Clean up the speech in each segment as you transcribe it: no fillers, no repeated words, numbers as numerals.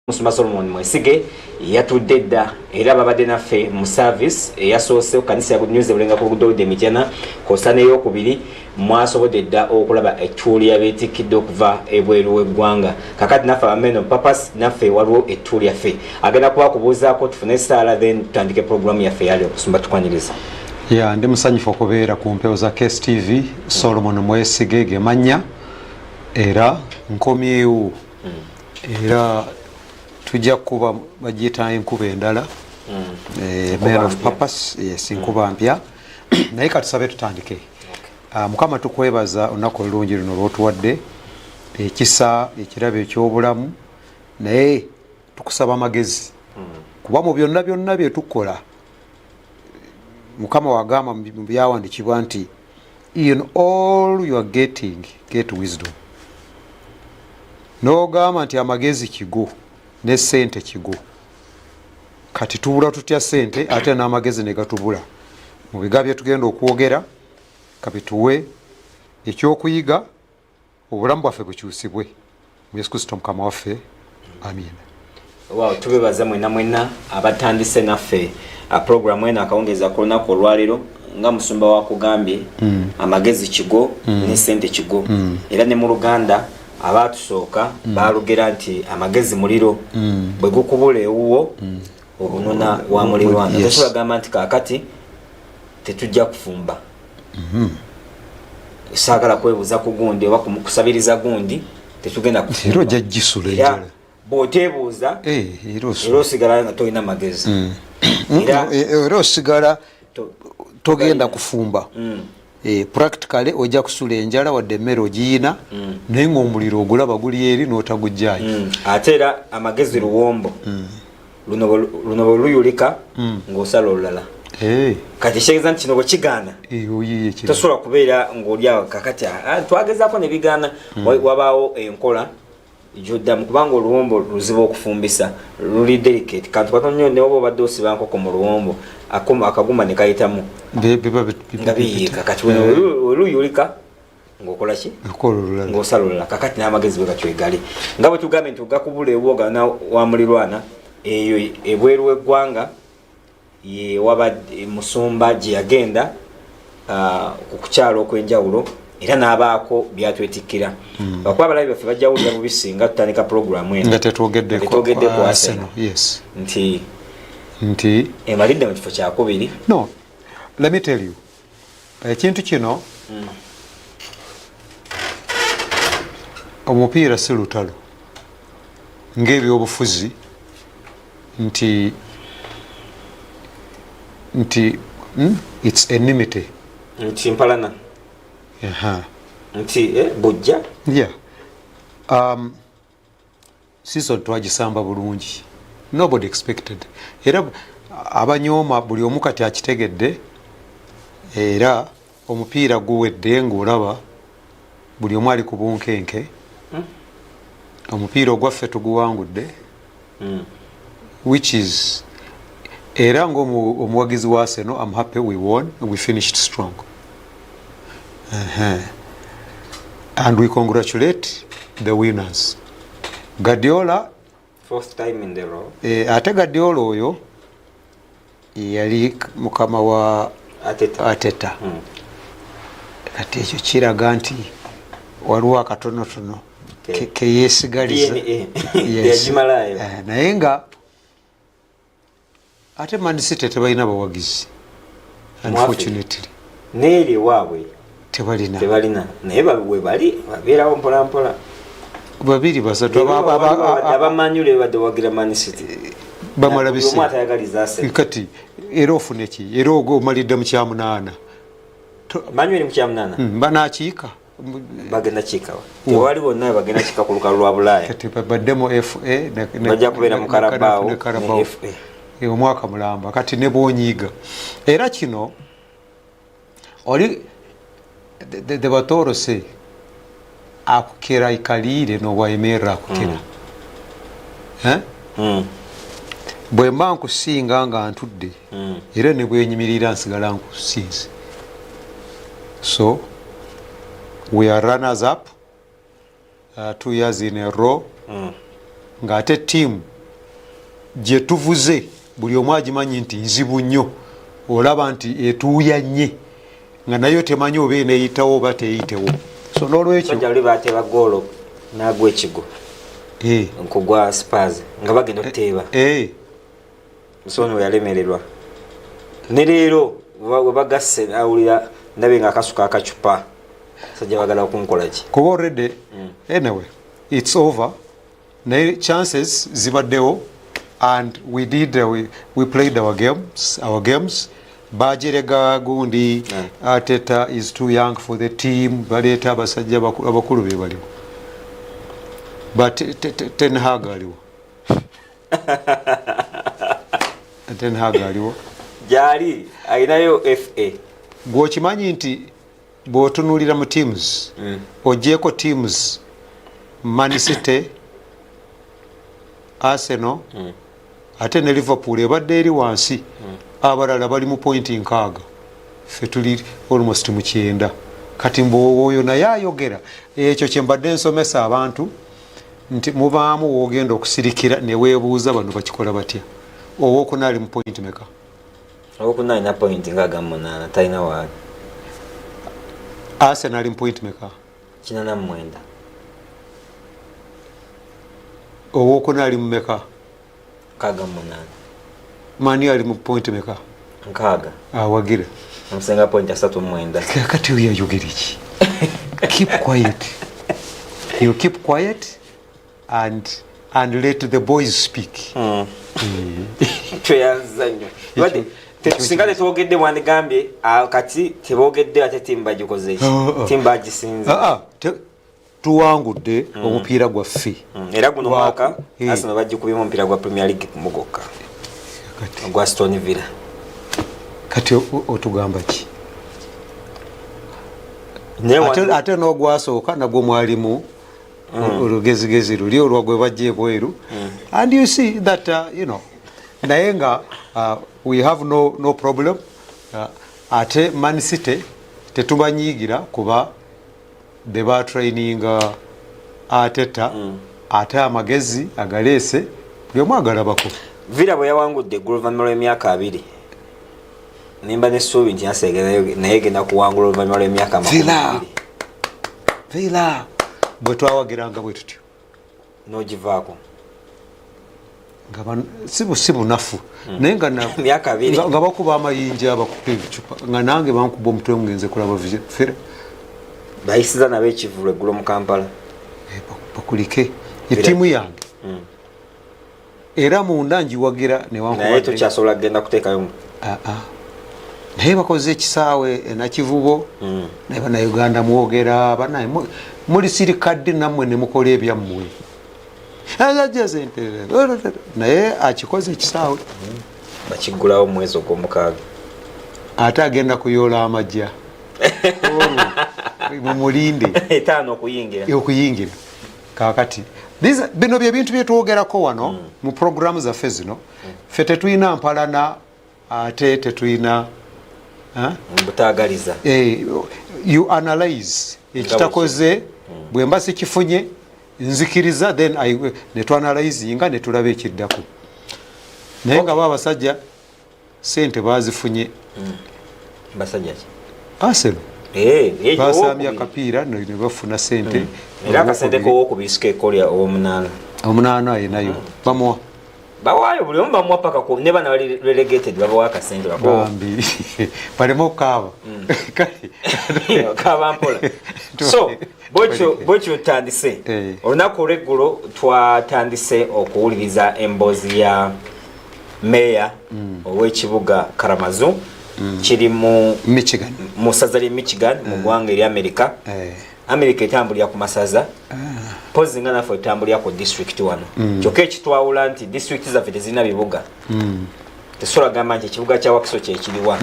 Musumba Solomon Mwesige yatudde dda era babadde naffe mu service eyasoose kanisa ya Good News ebulenga ku Luguudo Demijana kosana ey'okubiri mwasobodde dda okulaba ettuuli yabeetikkidde okuva ebweru w'eggwanga. Kakati naffe abameno papas naffe waliwo ettuuli yaffe agenda kuba kubuuzaako tufune essaala then tutandike programu yaffe yali okusumba tukwaniriza. Ya ndi musanyufu okubeera ku mpewo za Case TV. Solomon Mwesige ge mannya era nkomyewo era tujja kuba bagiyita enkuba endala man of purpose. Yes, enkuba mpya naye katusabe tutandike. Mukama tukwebaza olunaku olulungi luno lw'otuwadde ekisa ekirabo eky'obulamu naye tukusaba amagezi kuba mu byonna byonna bye tukola Mukama wagamba mu byawandikibwa nti in all you are getting get wisdom. N'ogamba nti amagezi kigo ne sente kigo. Kati tubula tutya sente ate n'amagezi ne gatubula. Mu bigabye tugenda okwogera kapituwe ekyokuyiga obulamu bwaffe bukyusibwe mu Yesu Kristo Mukama waffe. Amen. Wow, tubebaza mwena abatandise naffe a program ena akawongeza ku lunaku olwaliro nga musumba wakugambye amagezi kigo ne sente kigo era ne mu Luganda abatusooka balugera nti amagezi muliro bwe gukubula ewuwo obunona wa mulirwana. Tosobola gamba nti kakati tetujja kufumba. Saagala kwebuuza ku gundi oba kusabiriza gundi tetugenda kufumba. Ero ojja gisula enjala. Bw'oteebuuza era osigala nga tolina magezi. Era osigala togenda kufumba. Practically ojja kusula enjala wadde emmere ogiyina naye ng'omuliro ogulaba guli eri n'otagujjaayo. Ate era amagezi luwombo luno bwe luyulika ng'osala olulala. Kati kitegeeza nti kino bwe kigaana tosobola kubeera ng'oli awo kakati twagezaako ne bigaana wabaawo enkola gy'oddamu kubanga oluwombo luzibu okufumbisa luli delicate kantu katono nnyo ne oba obadde osiba nkoko mu luwombo akaguma ne kayitamu nga biyiika kati weluyulika ng'okola ki ng'osala olulala kakati n'amagezi bwe gatwegali nga bwe tugambye nti ogakubula ewoga wa mulirwana eyo ebweru w'eggwanga ye wabadde musumba gye yagenda ku kukyalo okwenjawulo era n'abaako byatwetikkira bakuba abalabi baffe bajja wulira bubisi nga tutandika programu eno nga tetwogedde ku Arsenal yes nti emalidde mu kifo kyakubiri. No, let me tell you ekintu kino omupiira si lutalo ng'ebyobufuzi nti it's enmity nti mpalana nti bujja season twagisamba bulungi nobody expected era abanyooma buli omu kati akitegedde era omupiira guwedde ng'olaba buli omu ali ku bunkenke omupiira ogwaffe tuguwangudde which is era ng'omuwagizi wa Arsenal I'm happy we won we finished strong. And we congratulate the winners. Guardiola, fourth time in the row. Ate Guardiola oyo yali mukama wa Ateta. Kati ekyo kiraga nti waliwo akatonotono ke yeesigaliza naye nga ate Man City tebalina bawagizi unfortunately neeri waabwe tebalina naye we bali babeerawo mpola mpola babiri basatu abamanyule badde wagira Man City bamala bisi kati era ofune ki era omalidde mu kyamunaana manyule mu kyamunaana banakiika bagenda kiikawa tewali bonna bagenda kiika ku lukalu lwa Bulaaya kati baddemu FA bajja kubeera mu Carabao ne FA omwaka mulamba kati ne boonyiiga era kino oli the batoro se akukera ikalire no waimera akukera bwe mba nkusinga nga ntudde era ne bwenyimirira nsigala nkusinze so we are runners up 2 years in a row nga ate team gye tuvuze buli omu agimanyi nti nzibu nnyo olaba nti etuuya nnye nga nayo temanyi oba eneeyitawo oba teyitewo so n'olwekyo bali bateeba goolo n'agwa ekigo nkugwa Spurs nga bagenda okuteeba musono we yalemererwa ne leero we bagasse awulira ndabe nga akasuka akacupa sajja bagala okunkola ki kuba already anyway it's over naye chances zibaddewo and we did we played our games bajerega gundi Arteta is too young for the team baleeta abasajja abakulu be baliwo but Ten Hag aliwo Ten Hag aliwo jali ayinayo FA gwokimanyi nti bw'otunuulira mu teams ogyeko teams Man City Arsenal ate ne Liverpool ebadde eri wansi abalala bali mu point nkaaga ffe tuli almost mu 9 kati mbooyo naye ayogera ekyo kye mbadde nsomesa abantu nti mubaamu woogenda okusirikira ne weebuuza bano bakikola batya owookuna ali mu point meka owookuna alina point nkaaga mu 8 talina waali Arsenal ali mu point meka 89 owookuna ali mu meka nkaaga mu 8 Mani ali mu point meka nkaaga awagira omusenga point 39 kati oyo ayogera ki keep quiet you keep quiet and let the boys speak tweyanzanyo wade tetusinga tetwogedde mwandigambye kati teboogedde ate timba gikoze timba gisinze tuwangudde omupiira gwaffe era guno mwaka Arsenal bagikubyemu omupiira gwa Premier League kumugokka gwa Aston Villa kati otugamba ki ate n'ogwasooka nagwo mwalimu olugezigezi luli olwagwe bajja ebweru and you see that you know naye nga we have no problem ate Man City tetubanyiigira kuba de batraininga Arteta ate amagezi agaleese buli omu agalabako Villa bwe yawangudde oluvannyuma lw'emyaka 2 nimba n'essuubi nti naye genda kuwangula oluvannyuma lw'emyaka 2 Villa bwe twawagiranga bwe tutyo n'ogivaako si bunafu naye nga bakuba amayinja bakuba ebicupa nga nange bankuba omutwe mugenze kulaba Villa bayisiza nabo ekivulu eggulo mu Kampala bakulike etiimu yange era munda njiwagira naye tokyasobola kugenda kuteekayo naye bakoze ekisaawe nakivubo naye bannayuganda mwogera banaye muli sirikadde nammwe ne mukola ebyammwe naye akikoze ekisaawe bakiggulawo mu mwezi ogw'omukaaga ate agenda kuyoola amajja mumulinde etaano okuyingira kakati bino bye bintu byetwogerako wano mu programu zaffe zino ffe tetulina mpalana ate tetulina butaagaliza you analyze ekitakoze bwe mba sikifunye nzikiriza then netwanalyzinga netulaba ekiddako naye nga baabasajja sente bazifunye basajja ki Arsenal basamya akapiira ne bafuna sente era akasente kowokubisika ekolya omunaana ayinayo bamuwa bawaayo buli omu bamuwa paka ne bana bali relegated babawa akasente bambi baleme okukaaba kaaba mpola so bwekyo tutandise olunaku olweggulo twatandise okuwuliriza emboozi ya meya ow'ekibuga Kalamazoo kiri mu ssaza ly'e Michigan mu ggwanga eri America etambulira ku masaza pozi nga naffe etambulira ku district wano kyokka ekitwawula nti district zaffe tezirina bibuga tesobola gamba nti ekibuga kya Wakiso kyekiriwa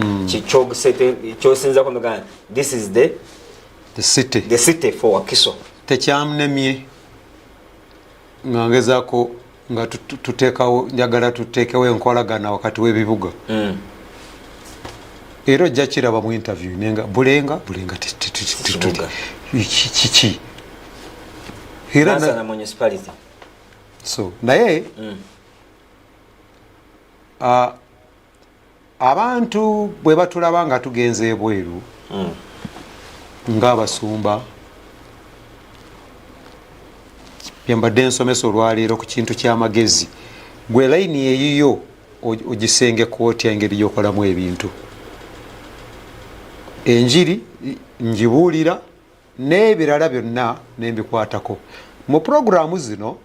kyosinzako nogamba this is the city for Wakiso tekyamunemye nga ngezaako nga tuteekawo njagala tuteekewo enkolagana wakati w'ebibuga era ojja kiraba mu interview nenga bulenga kiki era municipality so naye abantu bwe batulaba nga tugenze ebweru ng'abasumba byambadde nsomesa olwaleero ku kintu ky'amagezi gwe layini eyiyo ogisengeko otya engeri gy'okolamu ebintu enjiri ngibuulira n'ebirala byonna nembikwatako mu puroguramu zino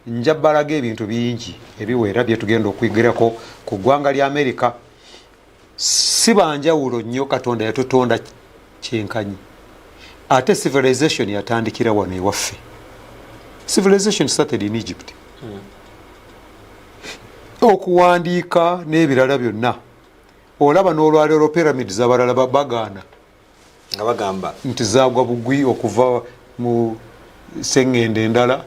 nja balaga ebintu bingi ebiwera byetugenda okwigirako ku ggwanga lya Amerika. Si banjawulo nnyo Katonda yatutonda kyenkanyi ate civilization yatandikira wano ewaffe. Civilization started in Egypt. Okuwandiika n'ebirala byonna olaba n'olwaleero pyramids abalala bagaana nga bagamba nti zaagwa bugwi okuva mu sengende endala.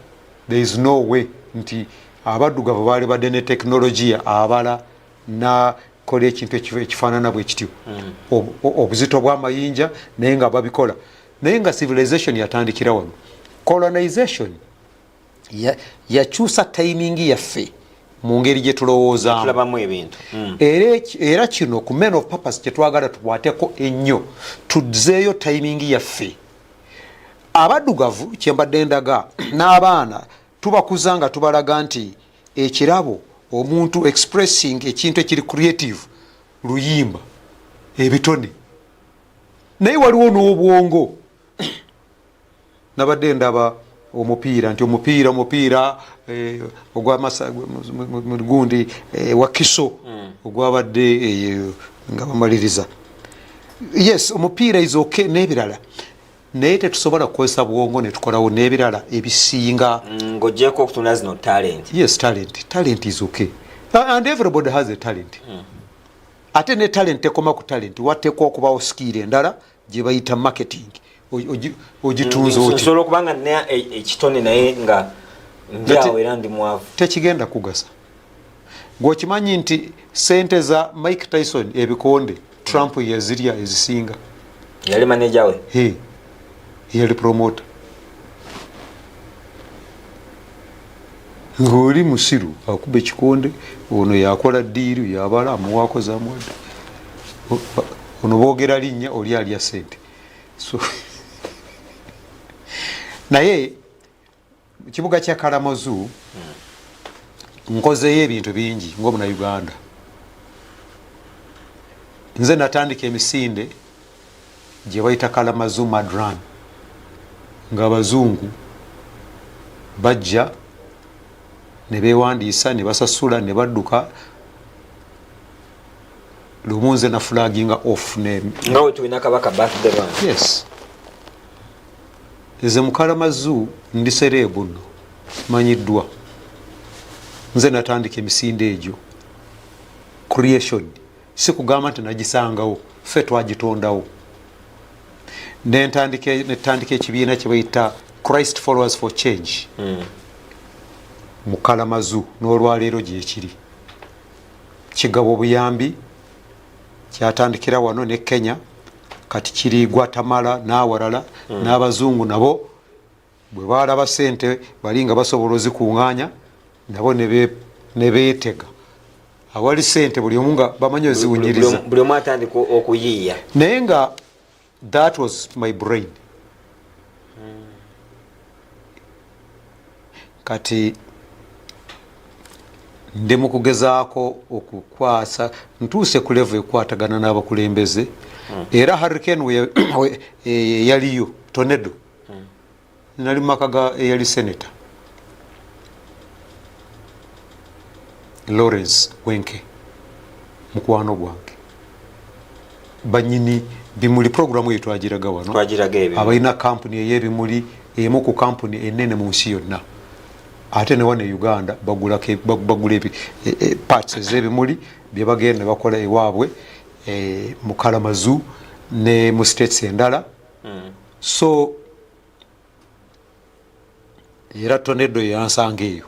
There is no way nti abaddugavu baali badde ne tekinologiya abala nakola ekintu ekifaanana bwe kityo obuzito bw'amayinja naye nga babikola naye nga civilization yatandikira wano. Colonization yakyusa timing yaffe mu ngeri gye tulowoozaamu era kino ku men of purpose kyetwagala tukwateko ennyo tuzzeeyo timing yaffe. Abaddugavu kyembadde ndaga n'abaana tubakuza nga tubalaga nti ekirabo omuntu expressing ekintu ekiri creative luyimba ebitone naye waliwo n'obwongo. Nabadde ndaba omupiira nti omupiira ogwamagundi wa kiso ogwabadde nga bamaliriza. Yes, omupiira is okay n'ebirala naye tetusobola kukozesa bwongo ne tukolawo n'ebirala ebisinga ng'ogyeko okutunda zino talent. Yes, talent is okay and everybody has a talent. Ate ne talent tekoma ku talent wateekwa okubawo skill endala gye bayita marketing ogitunza oti nsobola okuba nga nina ekitone naye nga njaawo era ndi mwavu tekigenda kugasa. Gweokimanyi nti sente za Mike Tyson ebikonde Trump yazirya ezisinga. Yali manager we yali promoter. Ng'oli musiru akuba ekikonde ono yakola ddiiru yabala amuwaako zamwadde ono boogera linnya oli alya sente. So naye kibuga kya Kalamazoo nkozeeyo ebintu bingi ng'Omunnayuganda. Nze natandika emisinde gye bayita Kalamazoo Madran ng'Abazungu bajja ne beewandiisa ne basasula ne badduka lumu nze na flagging off nga we tulina kabaka birthday one. Yes, nze mu Kalamazoo ndi sereebu nno manyiddwa. Nze natandika emisinde egyo creation si kugamba nti nagisangawo ffe twagitondawo. Netandika ekibiina kye bayita Christ Followers for Change mu Kalamazoo n'olwaleero gyekiri. Kigabo buyambi kyatandikira wano ne Kenya kati kiri Guatemala n'awalala n'Abazungu nabo bwe baalaba sente bali nga basobola ozikuŋŋaanya nabo ne beetega awali sente buli omu nga bamanyi oziwunyiriza buli omu atandika okuyiiya naye nga that was my brain. Kati ndi mu kugezaako okukwasa ntuuse ku level ekwatagana n'abakulembeze era hurricane yaliyo tornado nali makaga eyali senator Lawrence Wenke mukwano gwange banyini bimuli programu yetu agiraga wano abalina kampuni ey'ebimuli emu ku kampuni enene mu nsi yonna ate ne wano e Uganda bagula parts ez'ebimuli bye bagenda bakola ewaabwe mu Kalamazoo ne mu states endala. So era tornado yansanga eyo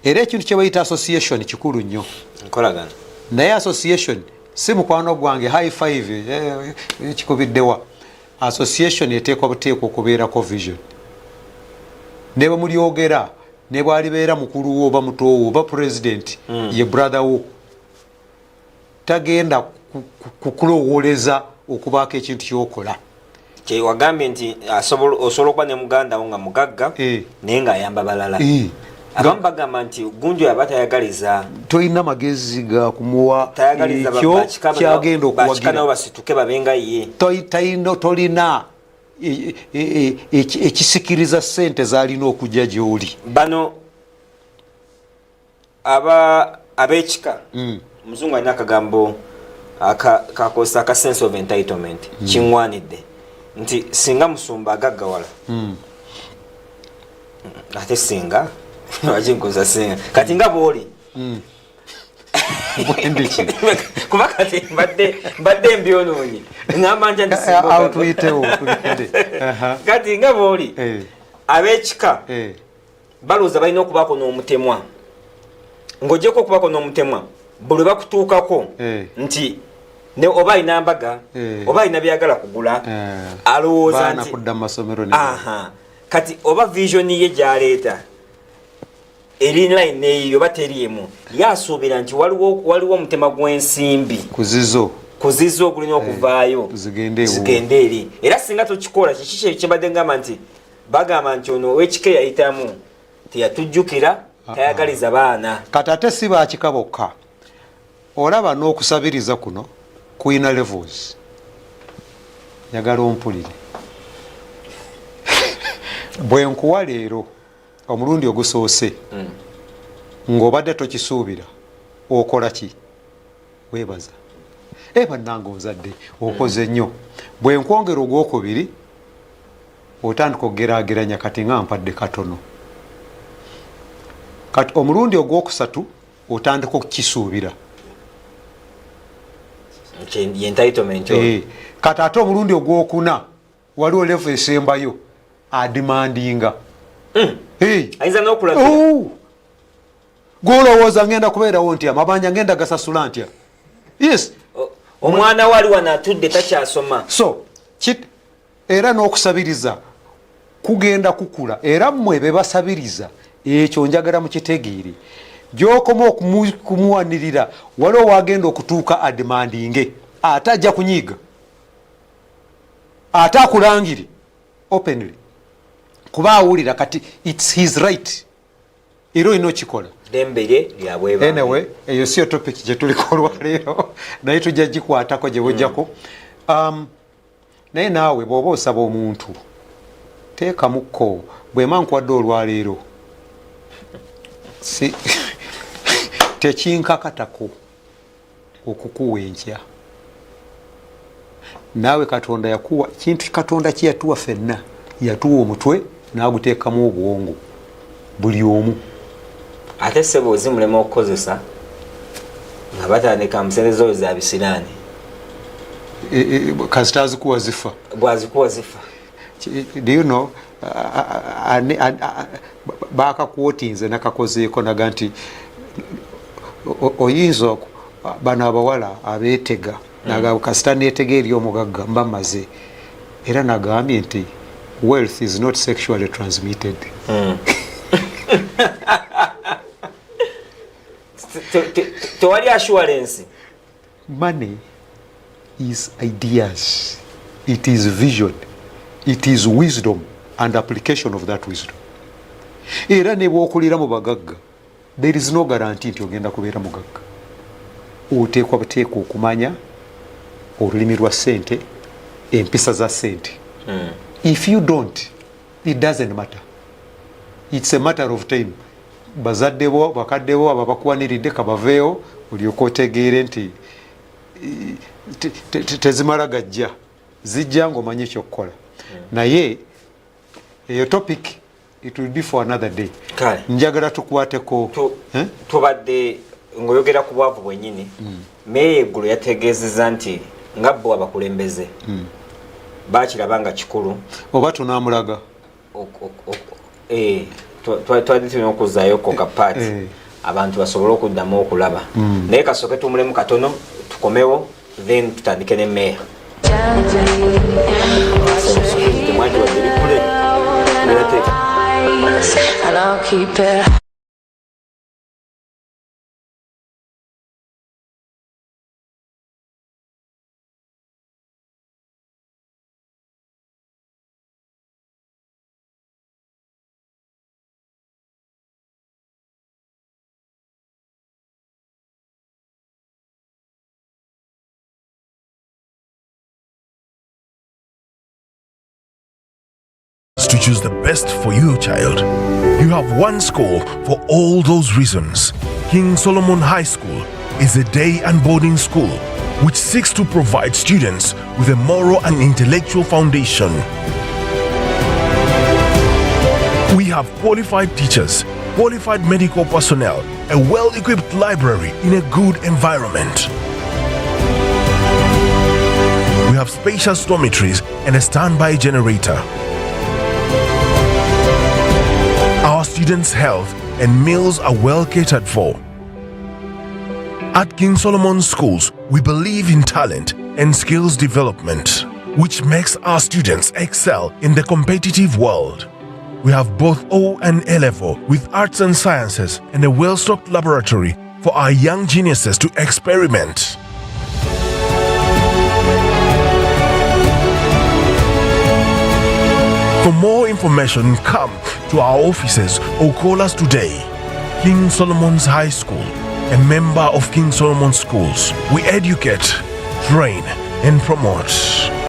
era ekintu kye bayita association kikulu nnyo nkolagana naye association si mukwano gwange high five kikubiddewa. Association eteekwa buteekwa okubeerako vision ne bwe mulyogera ne bwalibeera mukulu wo oba muto wo oba president ye brother wo tagenda kukulowoleza okubaako ekintu kyokola wagambye nti osobola okuba ne muganda wo nga mugagga naye ng'ayamba balala abamu bagamba nti Gunju yaba tayagaliza tolina magezi ga kumuwa ekyo kyagenda okuwagira basituke babenga ye tolina ekisikiriza ssente zalina okujja gy'oli bano ab'ekika omuzungu alina akagambo kakozesa aka sense of entitlement kiŋwanidde nti singa musumba agaggawala ate singa wakinkoza singa kati nga bwoli kuba kati mbadde mbyonoonyi ngamba nja kati nga bwoli ab'ekika balowooza balina okubaako n'omutemwa ng'ogyeko okubaako n'omutemwa buli bakutuukako nti oba alina mbaga oba alina byagala kugula alowooza nti kati oba vision ye gyaleeta erinline eyo oba teriimu yasuubira nti waliwo omutema gw'ensimbi kuzizo ogulina okuvaayo zigende eri era singa tokikola kiki kyembadde ngamba nti bagamba nti ono ow'ekika yayitamu teyatujjukira tayagaliza baana kati ate si bakika bokka olaba n'okusabiriza kuno kuyina levels njagala ompulire bwe nkuwa leero omulundi ogusoose ng'obadde tokisuubira okola ki weebaza bannange onzadde okoze nnyo bwe nkwongera ogwokubiri otandika okugeraageranya kati nga mpadde katono kati omulundi ogwokusatu otandika okukisuubira kati ate omulundi ogwokuna waliwo level esembayo adimandinga gwolowooza ngenda kubeerawo ntya amabanja ngenda gasasula ntya yes omwana wali wano atudde takyasoma so era n'okusabiriza kugenda kukula era mmwe bebasabiriza ekyo njagala mukitegeere gyokoma okumuwanirira waliwo wagenda okutuuka adimandinge ate ajja kunyiiga ate akulangire openly kuba awulira kati its his right era olina okikola anyway eyo siyo topic gyetuliko olwaleero naye tujja gikwatako gye bujjako naye naawe bw'oba osaba omuntu teekamukko bwema nkwadde olwaleero tekinkakatako okukuwa enkya naawe katonda yakuwa kintu katonda kiyatuwa fenna yatuwa omutwe n'aguteekamu obwongo buli omu ate sebo ozimulema okukozesa nga batandika musendeza oyo za bisiraani kasita azikuwa zifa bwazikuwa zifa do you know bakakuotinze nakakozeeko naga nti oyinza bano abawala abeetega naga kasita neetega eri omugagga mba maze era nagambye nti wealth is not sexually transmitted tewali assurance. Money is ideas, it is vision, it is wisdom and application of that wisdom. Era ne bwokulira mu bagagga, there is no guarantee nti ogenda kubeera mugagga. Oteekwa buteekwa okumanya olulimi lwa ssente, empisa za ssente. If you don't, it doesn't matter. It's a matter of time. Bazadde bo bakadde bo ababakwaniridde kabaveewo olyoka otegeere nti tezimala gajja zijja ng'omanye kyokkola. Naye eyo topic it will be for another day. Njagala tukwateko tubadde ng'oyogera ku bwavu bwennyini meeya eggulu yategeezezza nti nga bo abakulembeze baakiraba nga kikulu oba tunaamulaga twali tulina okuzzaayo kapaati abantu basobole okuddamu okulaba naye kasooke tumulemu katono tukomewo then tutandike ne meeya temwati wazirikule days, and I'll keep it. To choose the best for your child. You have one school for all those reasons. King Solomon High School is a day and boarding school which seeks to provide students with a moral and intellectual foundation. We have qualified teachers, qualified medical personnel, a well-equipped library in a good environment. We have spacious dormitories and a standby generator. Our students' health and meals are well catered for. At King Solomon Schools, we believe in talent and skills development, which makes our students excel in the competitive world. We have both O and A level with arts and sciences and a well-stocked laboratory for our young geniuses to experiment. For more information, come to our offices or call us today. King Solomon's High School, a member of King Solomon Schools. We educate, train, and promote.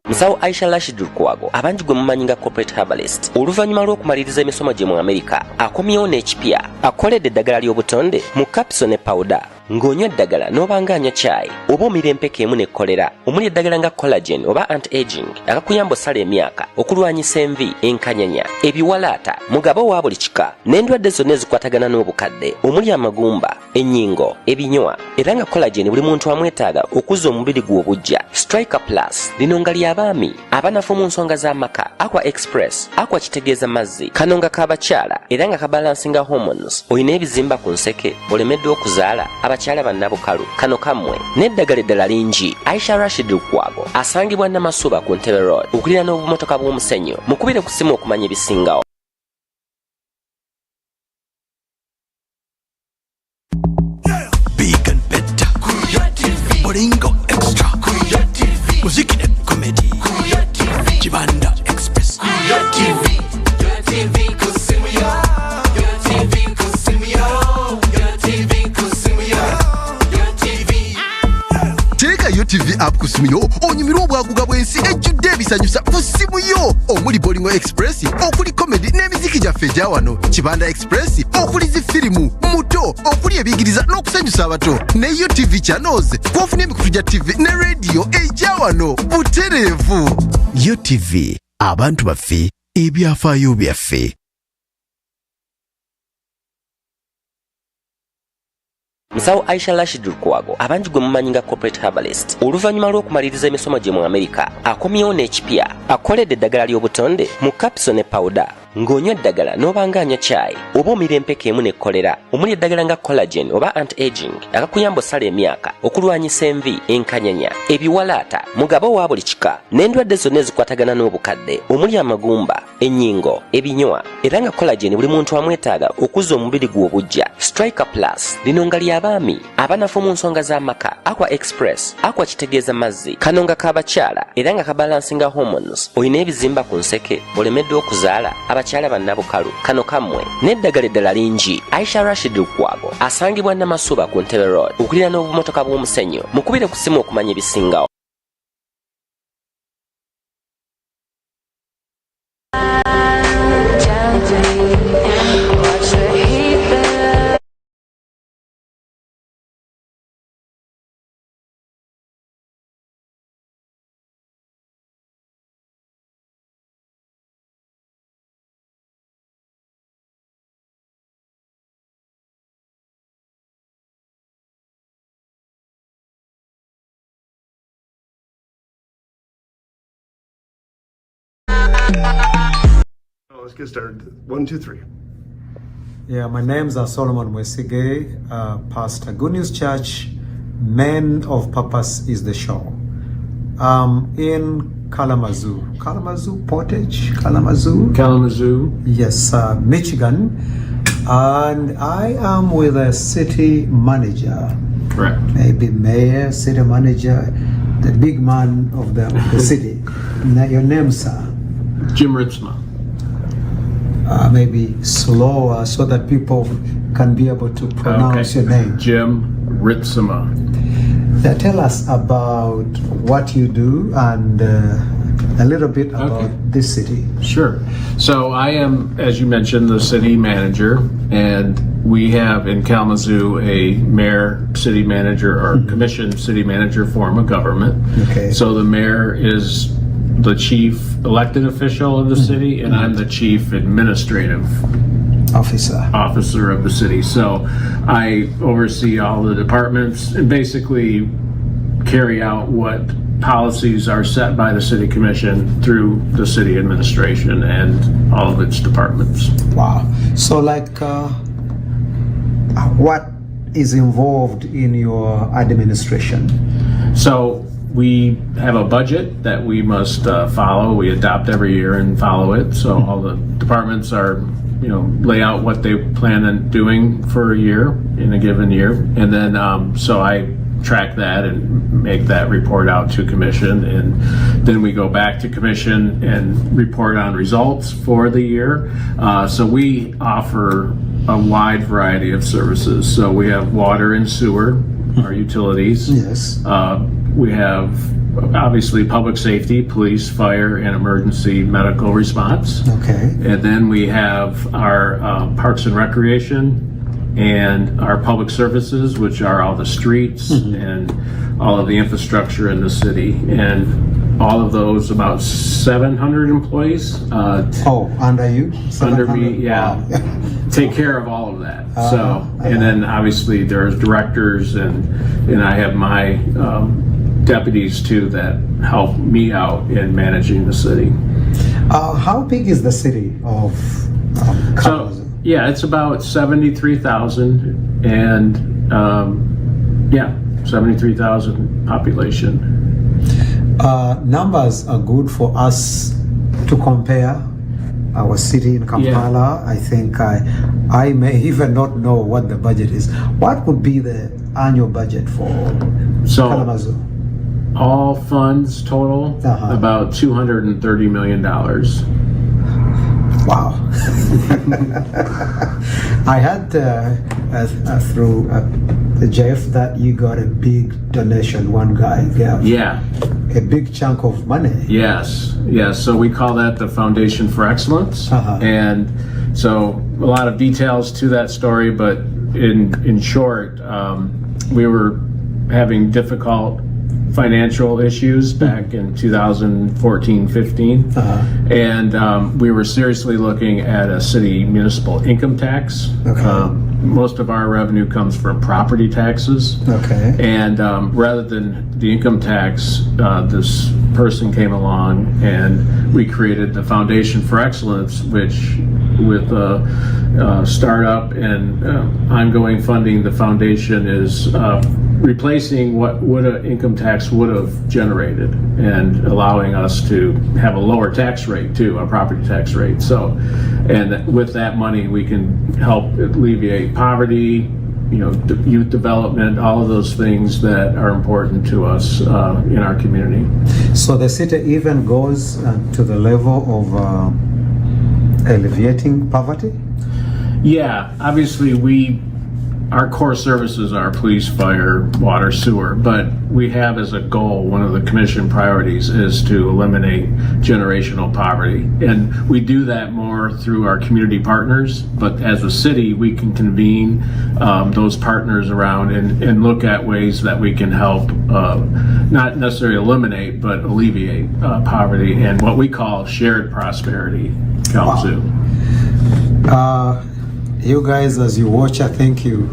Musawo Aisha Rashid Lukwago abangi gwe mumanyi nga corporate herbalist oluvannyuma lw'okumaliriza emisomo gye mu Amerika akomyewo n'ekipya akoledde eddagala ly'obutonde mu capsule ne powder ng'onywa eddagala n'obanga anywa chai oba omira empeke emu ne kolera omuli eddagala nga collagen oba anti-aging akakuyamba osala emyaka okulwanyisa envi enkanyanya ebiwalaata mugabo wa buli kika n'endwadde zonna ezikwatagana n'obukadde omuli amagumba ennyingo ebinywa era nga collagen buli muntu amwetaaga okuzza omubiri gwe obujja Striker Plus lino nga ly'abaami abanafu mu nsonga z'amaka Aqua Express Aqua kitegeeza mazzi kano nga k'abakyala era nga kabalansinga hormones olina ebizimba ku nseke olemeddwa okuzaala abakyala bannabukalu kano kammwe n'eddagala eddala lingi Aisha Rashid Lukwago asangibwa Namasuba ku Ntebe Road okulira n'obumotoka bw'omusenyu mukubire ku simu okumanya ebisingawo. Big and better. Bolingo extra. Music and comedy. Chibanda Express. TV kusimuyo. TV kusimuyo. TV kusimuyo. TV. Teka yo TV app kusimuyo. Onyumirwa obwaguga bwensi ejjudde ebisanyusa kusimuyo. Omuli Bolingo Express okuli comedy n'emiziki gyaffe egya wano. Chibanda Express okuli zifirimu muto okuli ebigiriza n'okusanyusa abato. Ne yo TV channels kwofuna emikutu gya TV ne radio egya wano butereevu. Yo TV abantu baffe ebyafaayo byaffe. Musawo Aisha Rashid Lukwago abangi gwe mumanyi nga corporate herbalist oluvannyuma lw'okumaliriza emisomo gye mu Amerika akomyewo n'ekipya akoledde eddagala ly'obutonde mu capsule ne powder ng'onywa eddagala n'obanga anywa chai oba omira empeke emu ne kolera omuli eddagala nga collagen oba anti-aging akakuyamba osala emyaka okulwanyisa envi enkanyanya ebiwalaata mugabo wa buli kika n'endwadde zonna ezikwatagana n'obukadde omuli amagumba ennyingo ebinywa era nga collagen buli muntu amwetaaga okuzza omubiri gwe obujja Striker Plus lino nga ly'abaami abanafu mu nsonga z'amaka Aqua Express Aqua kitegeeza mazzi kano nga k'abakyala era nga kabalansinga hormones olina ebizimba ku nseke olemeddwa okuzaala abakyala bannabukalu kano kammwe n'eddagala eddala lingi Aisha Rashid Lukwago asangibwa Namasuba ku Ntebe Road okulira n'obumotoka bw'omusenyu mukubire ku simu okumanya ebisingawo. Let's get started. 1, 2, 3. Yeah, my name's Solomon Mwesige, Pastor. Good News Church, Men of Purpose is the show. In Kalamazoo, Portage, Kalamazoo. Yes, Michigan. And I am with a city manager. Correct. Maybe mayor, city manager, the big man of the city. Your name, sir? Jim Ritzma. Maybe slower so that people can be able to pronounce your name. Jim Ritzma. Tell us about what you do and a little bit about this city. Sure. So I am, as you mentioned, the city manager, and we have in Kalamazoo a mayor, city manager, or commission city manager form of government. Okay. So the mayor is the chief elected official of the city, and I'm the chief administrative officer of the city. So I oversee all the departments and basically carry out what policies are set by the city commission through the city administration and all of its departments. Wow. So like what is involved in your administration? So we have a budget that we must follow. We adopt every year and follow it. So all the departments are, lay out what they plan on doing for a year in a given year. And then, so I track that and make that report out to commission. And then we go back to commission and report on results for the year. So we offer a wide variety of services. So we have water and sewer, our utilities. Yes. We have obviously public safety, police, fire, and emergency medical response. Okay. And then we have our parks and recreation and our public services, which are all the streets and all of the infrastructure in the city. And all of those, about 700 employees. Under you? Under me, yeah. Wow. Take care of all of that. And then obviously there's directors and I have my deputies too that help me out in managing the city. How big is the city of Kalamazoo? So, yeah, it's about 73,000 and 73,000 population. Numbers are good for us to compare our city in Kampala. I think I may even not know what the budget is. What would be the annual budget for Kalamazoo? All funds total, about $230 million. Wow. I had through Jeff that you got a big donation, one guy gave. Yeah. A big chunk of money. Yes. So we call that the Foundation for Excellence. And so a lot of details to that story, but in short, we were having difficult financial issues back in 2014-15, and we were seriously looking at a city municipal income tax. Most of our revenue comes from property taxes. And rather than the income tax, this person came along and we created the Foundation for Excellence, which with startup and ongoing funding, the foundation is replacing what an income tax would have generated and allowing us to have a lower tax rate too, a property tax rate. So, and with that money we can help alleviate poverty, youth development, all of those things that are important to us in our community. So the city even goes to the level of alleviating poverty? Yeah, obviously our core services are police, fire, water, sewer, but we have as a goal, one of the commission priorities is to eliminate generational poverty. And we do that more through our community partners, but as a city, we can convene those partners around and look at ways that we can help, not necessarily eliminate, but alleviate poverty and what we call shared prosperity, Kalamazoo. Wow. You guys, as you watch, I think you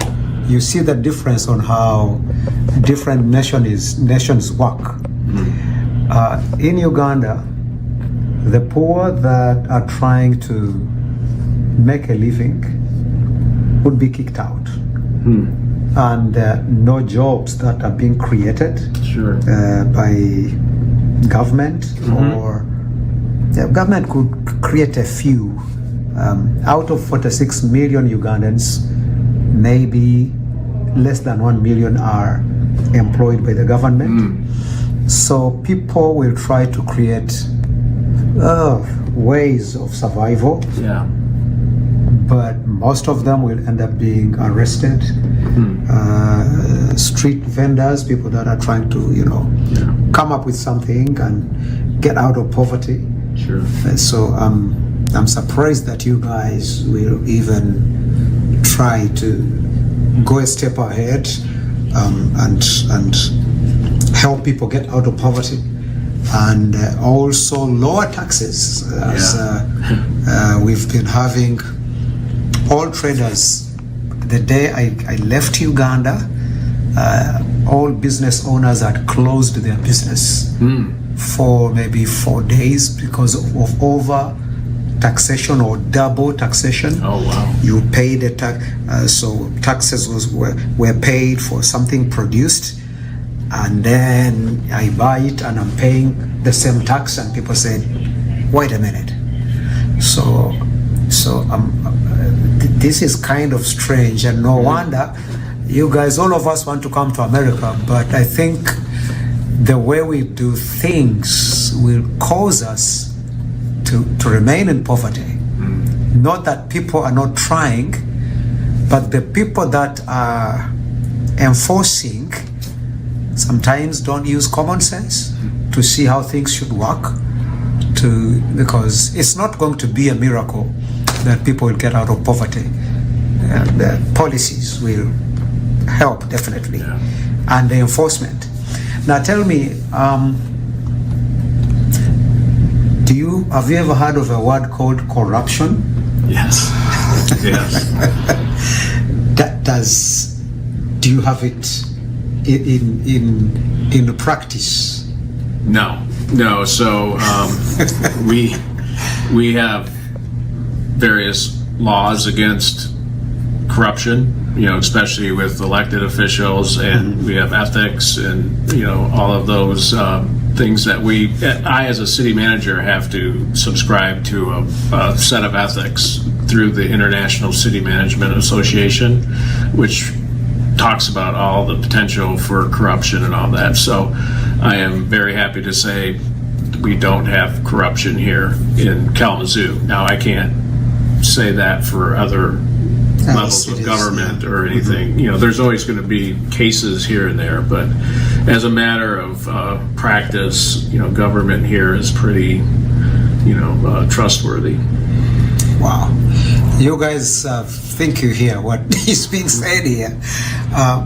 see the difference on how different nations work. In Uganda, the poor that are trying to make a living would be kicked out, and no jobs that are being created by government, or the government could create a few. Out of 46 million Ugandans, maybe less than 1 million are employed by the government. So people will try to create ways of survival. Yeah. But most of them will end up being arrested. Street vendors, people that are trying to, come up with something and get out of poverty. Sure. So I'm surprised that you guys will even try to go a step ahead and help people get out of poverty, and also lower taxes. As we've been having all traders. The day I left Uganda, all business owners had closed their business for maybe 4 days because of over taxation or double taxation. Oh wow! You paid a tax, so taxes were paid for something produced, and then I buy it and I'm paying the same tax, and people said, "Wait a minute." So this is kind of strange, and no wonder you guys, all of us, want to come to America, but I think the way we do things will cause us to remain in poverty. Not that people are not trying, but the people that are enforcing sometimes don't use common sense to see how things should work, because it's not going to be a miracle that people will get out of poverty. And the policies will help, definitely, and the enforcement. Now tell me, have you ever heard of a word called corruption? Yes. Yes. Do you have it in practice? No. So we have various laws against corruption, especially with elected officials, and we have ethics and all of those things that I as a city manager have to subscribe to a set of ethics through the International City Management Association, which talks about all the potential for corruption and all that. So I am very happy to say we don't have corruption here in Kalamazoo. Now I can't say that for other levels of government or anything. There's always going to be cases here and there, but as a matter of practice, government here is pretty, trustworthy. Wow. You guys think you hear what is being said here.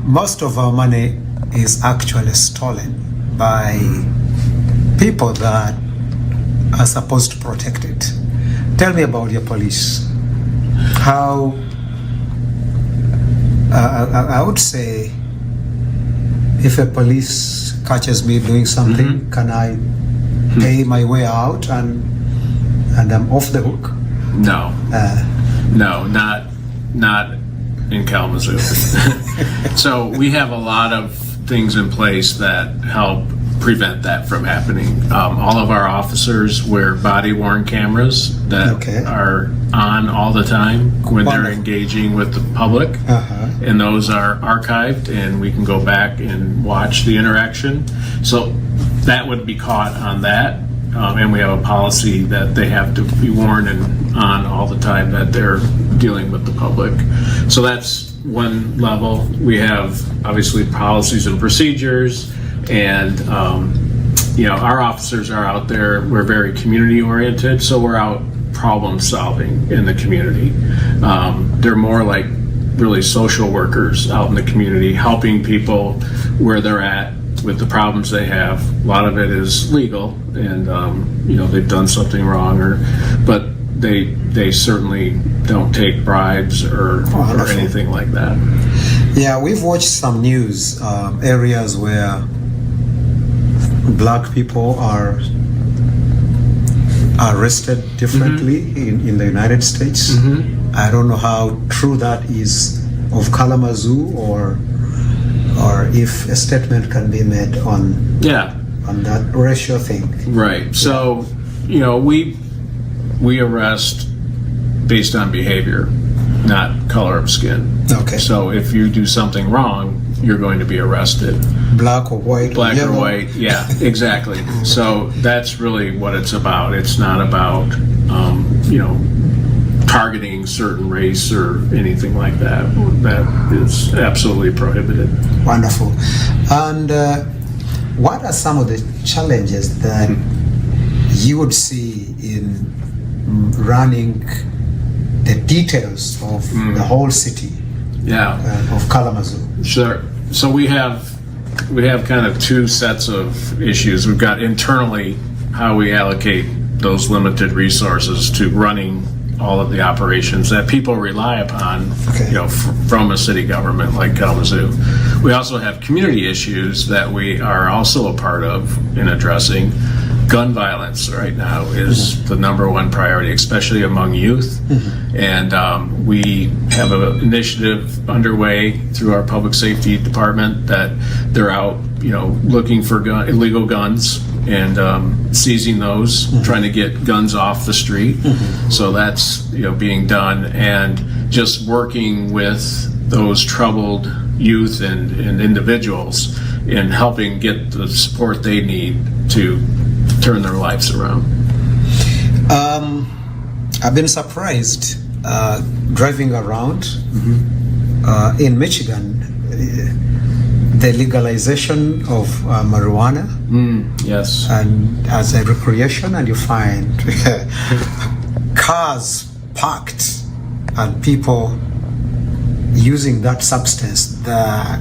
Most of our money is actually stolen by people that are supposed to protect it. Tell me about your police. How I would say, if a police catches me doing something, can I pay my way out and I'm off the hook? No. No, not in Kalamazoo. So we have a lot of things in place that help prevent that from happening. All of our officers wear body-worn cameras that are on all the time when they're engaging with the public, and those are archived, and we can go back and watch the interaction. So that would be caught on that, and we have a policy that they have to be worn and on all the time that they're dealing with the public. So that's one level. We have obviously policies and procedures, and our officers are out there. We're very community oriented, so we're out problem solving in the community. They're more like really social workers out in the community, helping people where they're at with the problems they have. A lot of it is legal, and they've done something wrong, but they certainly don't take bribes or anything like that. Yeah, we've watched some news areas where black people are arrested differently in the United States. I don't know how true that is of Kalamazoo, or if a statement can be made on on that ratio thing. Right. So, you know, we arrest based on behavior, not color of skin. Okay. So if you do something wrong, you're going to be arrested. Black or white. Black or or white, yeah, exactly. So that's really what it's about. It's not about, you know, targeting certain race or anything like that. That is absolutely prohibited. Wonderful. And what are some of the challenges that you would see in running the details of the whole city of Kalamazoo? Sure. So we have kind of two sets of issues. We've got internally how we allocate those limited resources to running all of the operations that people rely upon, you know, from a city government like Kalamazoo. We also have community issues that we are also a part of in addressing. Gun violence right now is the number one priority, especially among youth. And we have an initiative underway through our public safety department that they're out, you know, looking for illegal guns and seizing those, trying to get guns off the street. So that's, you know, being done, and just working with those troubled youth and individuals in helping get the support they need to turn their lives around. I've been surprised driving around in Michigan, the legalization of marijuana. Yes. And as a recreation, and you find cars parked and people using that substance that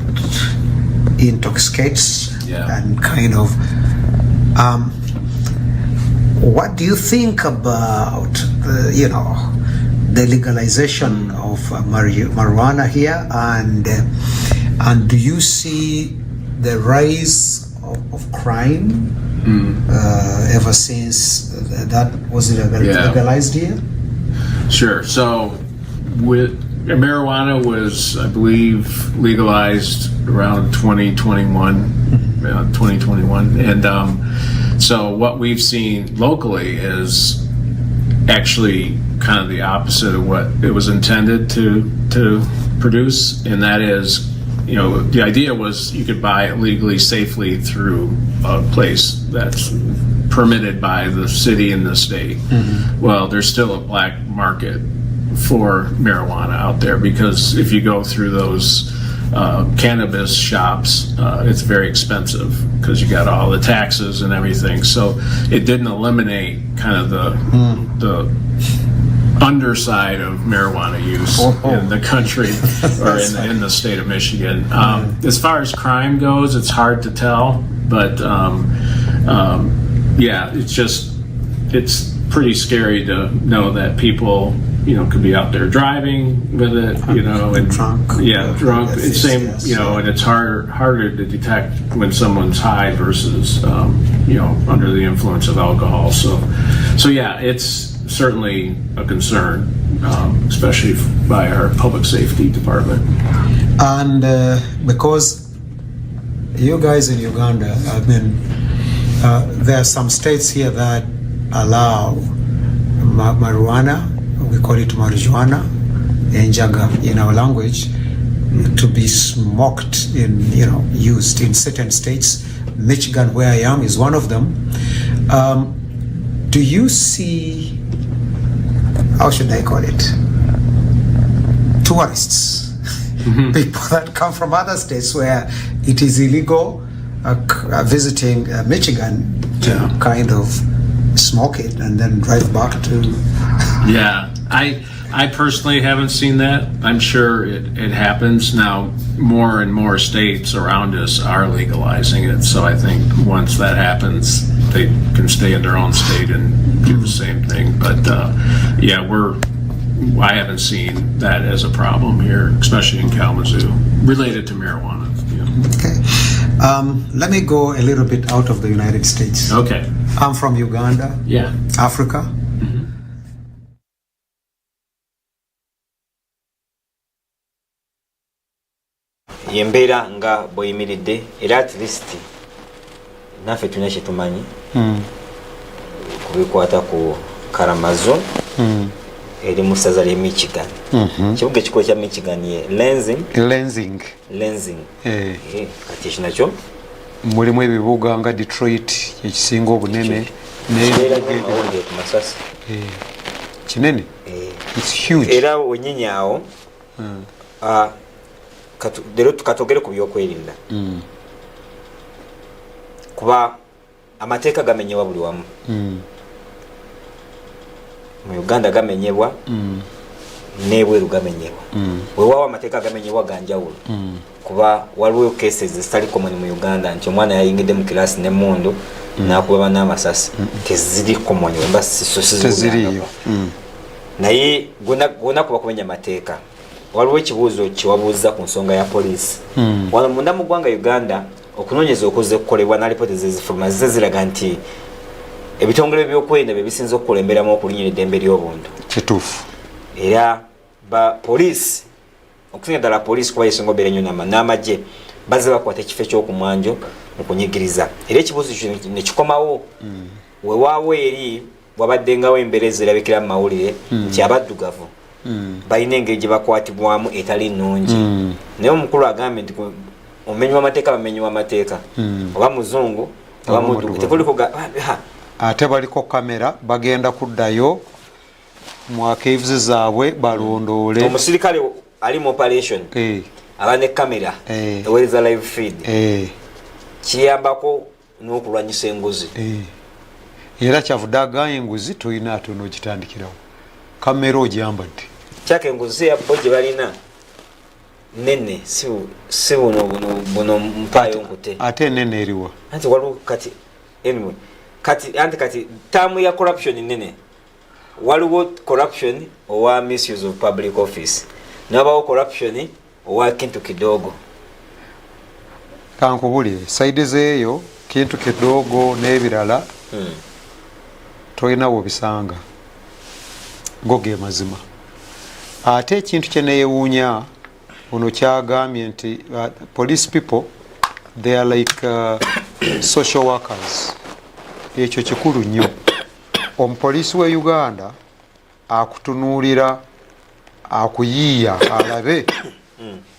intoxicates and kind of what do you think about you know, the legalization of marijuana here, and do you see the rise of crime ever since that was legalized here? Sure. So marijuana was, I believe, legalized around 2021, and so what we've seen locally is actually kind of the opposite of what it was intended to produce, and that is, you know, the idea was you could buy it legally, safely through a place that's permitted by the city and the state. Well, there's still a black market for marijuana out there, because if you go through those cannabis shops, it's very expensive because you got all the taxes and everything. So it didn't eliminate kind of the underside of marijuana use in the country or in the state of Michigan. As far as crime goes, it's hard to tell, but yeah, it's pretty scary to know that people, you know, could be out there driving with it, you know, and drunk. It's same, you know, and it's harder to detect when someone's high versus, you know, under the influence of alcohol. So yeah, it's certainly a concern, especially by our public safety department. And because you guys in Uganda, I mean, there are some states here that allow marijuana. We call it marijuana, enjaga in our language, to be smoked in, you know, used in certain states. Michigan, where I am, is one of them. Do you see, how should I call it, tourists, people that come from other states where it is illegal, visiting Michigan to kind of smoke it and then drive back to... Yeah, I personally haven't seen that. I'm sure it happens. Now, more and more states around us are legalizing it, so I think once that happens, they can stay in their own state and do the same thing. But yeah, I haven't seen that as a problem here, especially in Kalamazoo, related to marijuana. Okay. Let me go a little bit out of the United States. Okay. I'm from Uganda. Yeah. Africa. Yembeera nga bweyimiridde era at least naffe tulina kyetumanyi kubikwata ku Kalamazoo eri mu ssaza ly'e Michigan. Kibuga ekikulu kya Michigan ye Lansing. Kati ekyo nakyo mulimu ebibuga nga Detroit ekisinga obunene n'amawulire ku Masasi kinene. It's huge. Era wenyinyawo lero tukatogere ku byokwerinda kuba amateeka gamenyebwa buli wamu. Mu Uganda gamenyebwa n'ebweru gamenyebwa. Weewaawo amateeka gamenyebwa ganjawulo kuba waliwo cases zitali common mu Uganda nti omwana yayingidde mu kilaasi n'emmundu n'akuba n'amasasi. Teziri common wemba siziriyo. Naye gonna kuba kumenya amateeka. Waliwo ekibuuzo kiwabuuza ku nsonga ya poliisi. Wano munda mu ggwanga Uganda okunoonyeza okuze kukolebwa na lipooti zezifuluma ziraga nti ebitongole by'okwerinda bye bisinza okukulemberamu okulinnyira eddembe ly'obuntu. Kituufu. Era ba poliisi okusinga ddala poliisi kuba yesinga obeera ennyo n'amagye bazze bakwata ekifo ekyokumwanjo mu kunyigiriza. Era ekibuuzo ne kikomawo weewaawo eri wabaddengawo embeera ezirabikira mu mawulire nti abaddugavu balina engeri gye bakwatibwamu etali nnungi. Naye omukulu agambye nti omenywa amateeka bamenywa amateeka oba muzungu oba muddugavu tekuliko ate baliko kamera bagenda kuddayo mu caves zaabwe balondoole. Omusirikale ali mu operation aba ne kamera eweereza live feed kiyambako n'okulwanyisa enguzi. Era kyavudde agamba enguzi tolina ate n'ogitandikirawo kamera ogiyambadde. Kyaka enguzi yabbo gye balina nene si buno mpaayo nkute ate nene eriwa anti waliwo kati anyway kati taamu ya corruption nene. Waliwo corruption owa misuse of public office nabawo corruption owa kintu kidogo. Kankubulire saidi zeeyo kintu kidogo n'ebirala tolina wobisanga ngoge mazima. Ate ekintu kye neewuunya ono kyagambye nti police people they are like social workers. Ekyo kikulu nnyo. Omupoliisi we Uganda akutunuulira akuyiiya alabe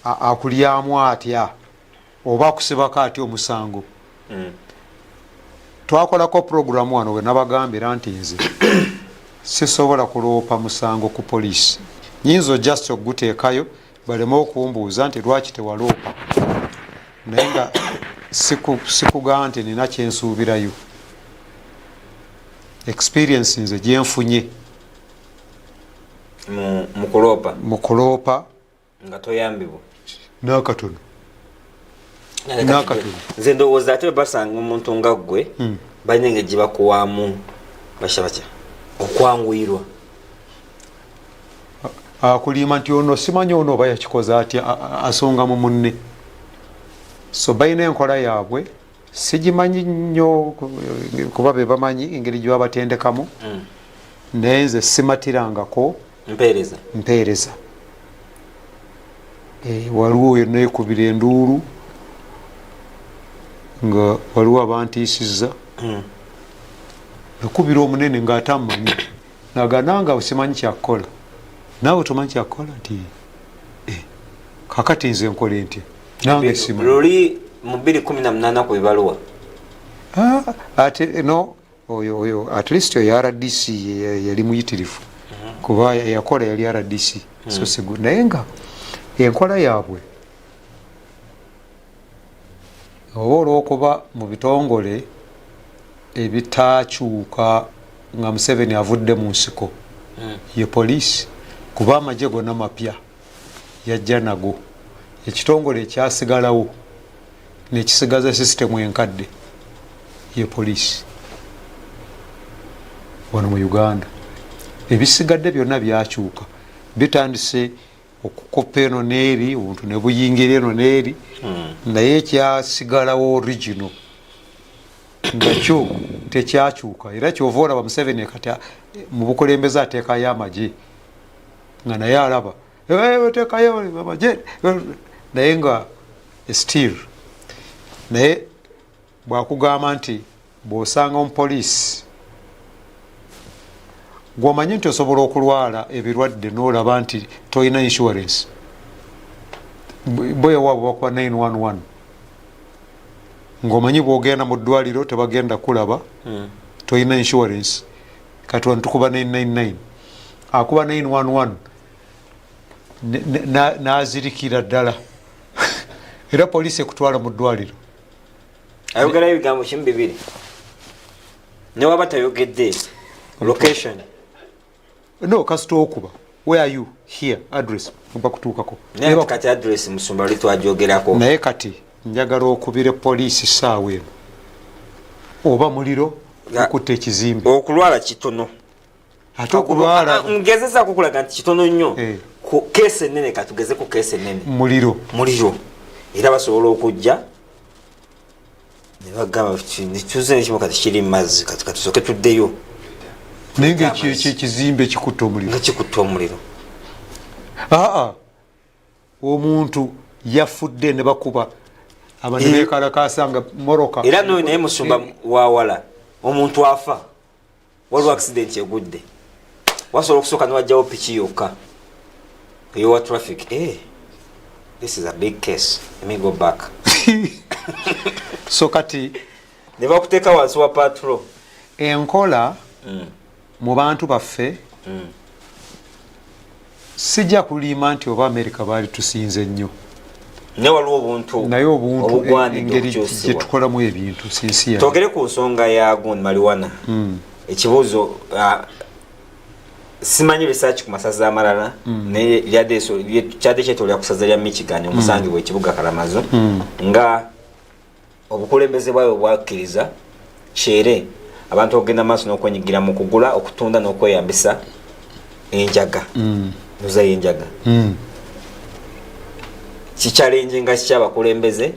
akulyamu atya oba akusibako atya omusango. Twakolako programu wano we nabagambira nti nze sisobola kuloopa musango ku poliisi. Nyinza just okuguteekayo baleme okumbuuza nti lwaki tewaloopa. Naye nga sikugamba nti nina kyensuubirayo. Experience nze gyenfunye mu kuloopa nga toyambibwa n'akatono. Nze ndowooza ate basanga omuntu nga ggwe balina engeri gye bakuwaamu bashabatya okwanguyirwa. Akulima nti ono simanyi ono oba yakikoze atya asonga mu munne. So balina enkola yaabwe sigimanyi nnyo kuba be bamanyi engeri gye babatendekamu. Naye nze simatirangako mpeereza. Waliwo neekubira enduulu nga waliwo abantiisizza ekubira omunene ng'ate amumanyi naga nange simanyi kyakukola naawe tomanyi kyakukola nti kakati nze nkole ntya nange simanyi. Luli mu 2018 ku bibaluwa ate no oyo at least oyo RDC yali muyitirifu kuba yakola yali RDC so sigu. Naye nga enkola yaabwe oba olw'okuba mu bitongole ebitaakyuka nga Museveni avudde mu nsiko ye poliisi kuba amagye gonna mapya yajja nago. Ekitongole ekyasigalawo nekisigaza sisitemu enkadde ye poliisi wano mu Uganda. Ebisigadde byonna byakyuka bitandise okukopa eno n'eri obuntu ne buyingira eno n'eri naye ekyasigalawo original ngakyo tekyakyuka. Era kyova olaba Museveni kati mu bukulembeze ateekayo amagye nga naye alaba teekayo amagye naye nga still. Naye bwakugamba nti bw'osanga omupoliisi gw'omanyi nti osobola okulwala ebirwadde n'olaba nti tolina insurance boyewaabwe bakuba 911 ng'omanyi bw'ogenda mu ddwaliro tebagenda kulaba tolina insurance kati wano tukuba 999 akuba 911 n'azirikira ddala era poliisi ekutwala mu ddwaliro ayogerayo ebigambo kimu bibiri newaba tayogedde location no kasita okuba where are you here address bakutuukako naye kati address musumba luli twajogerako naye kati njagala okubira poliisi saawa eno oba muliro okutta ekizimbe okulwala kitono ate okulwala ngezeza kukulaga nti kitono nnyo ku keesi ennene katugeze ku keesi ennene muliro era basobola okujja ne bagamba tuze nekimu kati kiri mazzi kati katusooke tuddeyo naye ngaekizimbe kikutta omuliro nga kikutta omuliro omuntu yafudde ne bakuba abantu bekalakasanga moroka era noyo naye musumba wawala omuntu afa waliwo accident egudde wasobola okusooka niwajjawo piki yokka eyowa traffic this is a big case let me go back so kati ne bakuteeka wansi wa patrol enkola mu bantu baffe sijja kulima nti oba Amerika baali tusinze nnyo naye waliwo obuntu naye obuntu engeri gye tukolamu ebintu sinsi ya twogere ku nsonga ya gun marijuana ekibuuzo simanyi research ku masaza amalala naye kyadde kyetolera ku saza lya Michigan omusangibwa ekibuga Kalamazo nga obukulembeze bwayo bwakkiriza kyere abantu okugenda maaso n'okwenyigira mu kugula okutunda n'okweyambisa enjaga nuza y'enjaga kichallenge nga ky'abakulembeze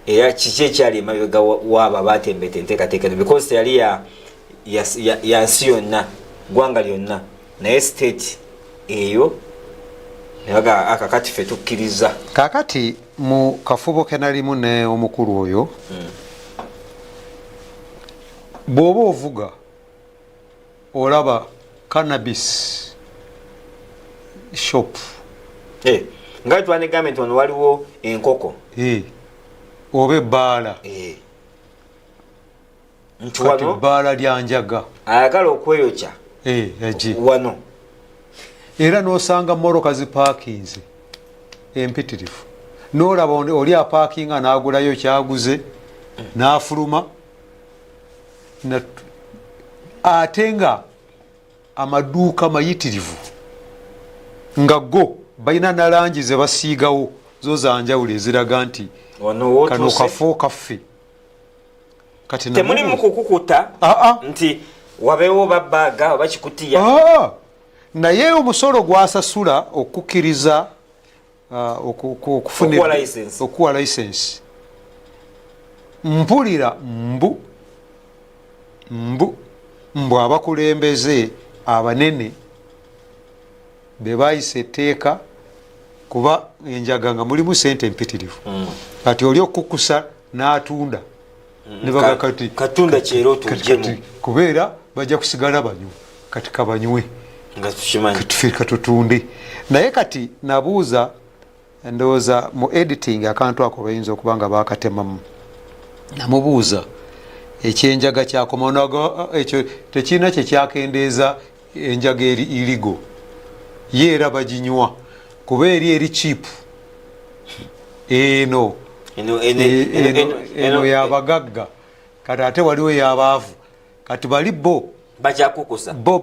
era kiki ekyali emabega waaba batembete enteekateeka because teyali ya nsi yonna gwanga lyonna naye state eyo nebaga akakati ffe tukkiriza kakati mu kafubo ke nalimu ne omukulu oyo bw'oba ovuga olaba cannabis shop nga twane gavumenti ono waliwo enkoko oba ebbaala kati ebbaala lya njaga ayagala okweyokya wano era n'osanga moroka zipaakinze empitirifu n'olaba oli apaakinga n'agulayo kyaguze n'afuluma ate nga amaduuka mayitirivu nga go balina na langi ze basiigawo zo zanjawulo eziraga nti kano kafo kaffe kati temulimu kukukuta nti wabeewo babbaaga oba kikutiya naye omusolo gwasasula okukkiriza okuwa license mpulira mbu abakulembeze abanene be bayise etteeka kuba enjaga nga mulimu sente empitirivu kati oli okukusa n'atunda nebaga kati katunda kyero otujjemu kubeera bajja kusigala banywa kati kabanywe nga tukimanyi kati katutunde naye kati nabuuza ndowooza mu editing akantu ako bayinza okuba nga bakatemamu namubuuza ekyenjaga kyakomonaga ekyo tekirina kyekyakendeeza enjaga irigo ye era baginywa kuba eri chipu eno yabagagga kati ate waliwo yabaavu kati bali bo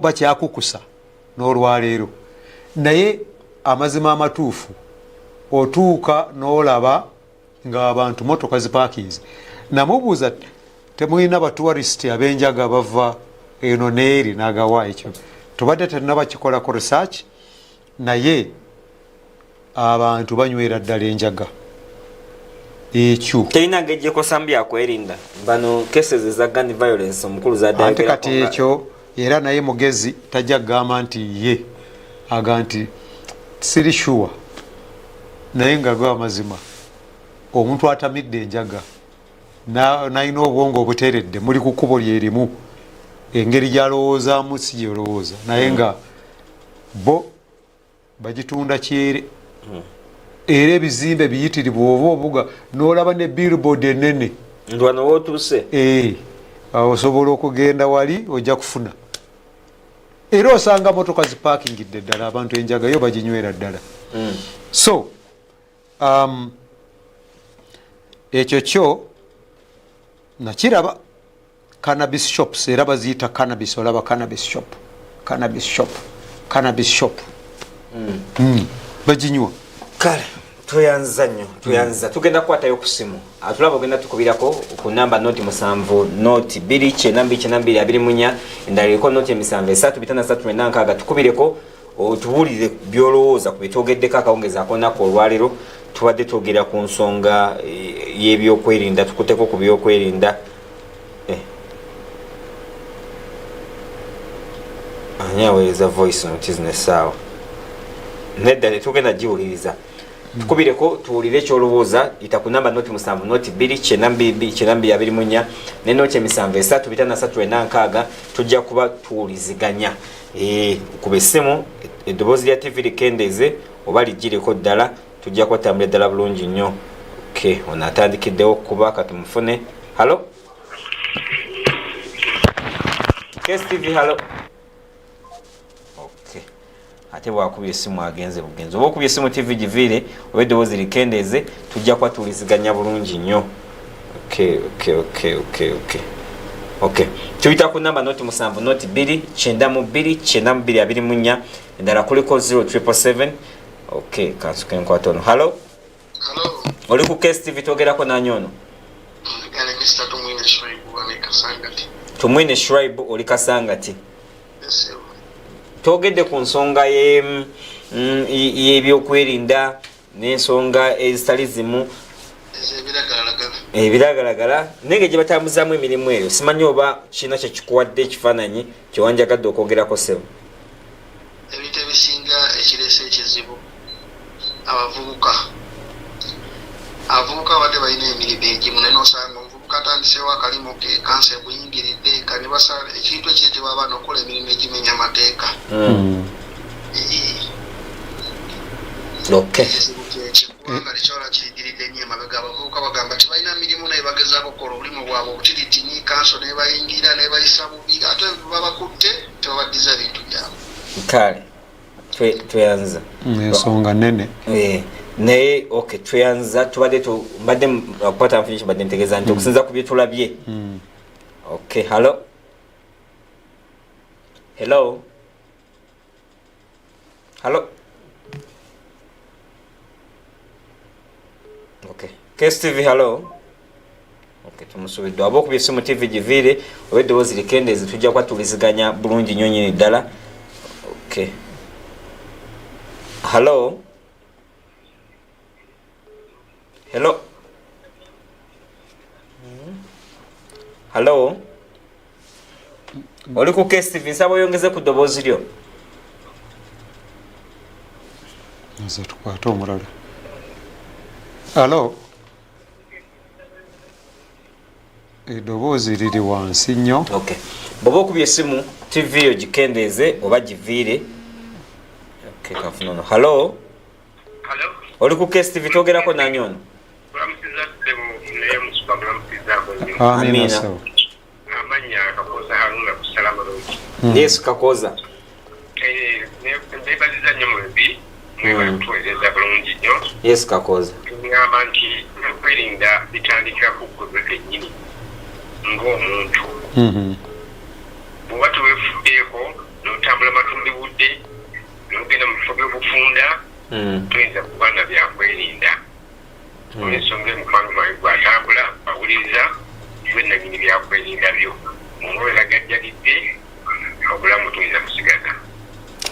bakyakukusa n'olwaleero naye amazima amatuufu otuuka n'olaba ng'abantu motoka zipaakinze namubuuza temulina batuwarisiti ab'enjaga bava eno neeri n'agawa ekyo tubadde tetunabakikolako research naye abantu banywera ddala enjaga ekyo terina ngejjeko sambi akwerinda bano cases eza gun violence omukulu ate kati ekyo era naye mugezi tajja kugamba nti ye aga nti siri sure naye nga lwa mazima omuntu atamidde enjaga nalina obwongo obuteredde muli ku kkubo lyerimu engeri gyalowoozaamu si gyolowooza naye nga bo bagitunda kyere era ebizimbe biyitirivu oba obuga n'olaba ne billboard enene ndwano wotuuse osobola okugenda wali ojja kufuna era osanga motoka zipakingidde ddala abantu enjagayo baginywera ddala so ekyo kyo nakiraba cannabis shops era baziyita cannabis olaba cannabis shop baginywa kale tuyanza nnyo tugenda kukwatayo ku simu atulaba ogenda tukubirako ku namba noti 7 noti 2 endala eriko noti 7 tukubireko otubuulire byolowooza ku bitwogeddeko akawungezaako nnaku olwaleero tubadde twogera ku nsonga y'ebyokwerinda tukuteko ku byokwerinda ani aweereza voice notice nesaawa nedda tetugenda giwuliriza tukubireko tuwulire ekyolowooza ita ku namba noti 7 noti 2 ne noti 7 tujja kuba tuwuliziganya kuba essimu eddoboozi lya tv likendeeze oba ligireko ddala tujja kwatambula ddala bulungi nnyo ono atandikiddewo okuba katumufune halo KSTV halo ate bwakubye essimu agenze bugenzi oba okubye essimu tv giviire oba eddoboozi likendeeze tujja kwatuliziganya bulungi nnyo tuyita ku namba noti 7 noti 2 endala kuliko 077 kansuke nkwata ono halo oli ku KSTV togerako nanyono tumwine shraibu oli kasangati togedde ku nsonga y'ebyokwerinda n'ensonga ezitali zimu ebiragalagala nenge gye batambuzaamu emirimu eyo simanyi oba kirina kyekikuwadde ekifaananyi kyewanjagadde okwogerako sebo ebintu ebisinga ekireese ekizibu abavubuka badde balina emirimu egimu naye nosanga omuvubuka atandisewo akalimu ke kansa ebuyingiridde kani basala ekintu ekiyitibwa abaana okukola emirimu egimenya amateeka kubanga lekyola kiyigiridde nnyo emabega abavubuka bagamba nti balina mirimu naye bagezaako okukola obulimu bwabwe obutiritini kanso nebayingira nebayisa bubi ate babakutte tebabaddiza bintu byabwe kale tweyanza ensonga nene naye tweyanza mbadde akukwata nfunye kibadde ntegeeza nti okusinza ku byetulabye halo KSTV halo tumusubiddwa aba okubya essimu tv giviire oba eddoboozi likendeeze tujja kwatuliziganya bulungi nnyo nyini ddala halo oli ku KSTV nsaba oyongeze ku ddoboozi lyo nze tukwate omulala halo eddoboozi liri wansi nnyo bw'oba okubya essimu tv yo gikendeeze oba giviire kafunono halo oli ku KSTV togerako nanyono amina yesu kakoza yesu kakoza tugamba nti okwerinda bitandikira ku ggwe kennyini ng'omuntu bw'oba teweefuddeeko n'otambula matumbi budde n'ogenda mu bifo by'obufunda tuyinza kuba na byakwerinda olw'ensonga emukwano mwawe gw'atambula awuliriza bwenanyini byakwerinda byo nga weragajjalidde obulamu tuyinza kusigaza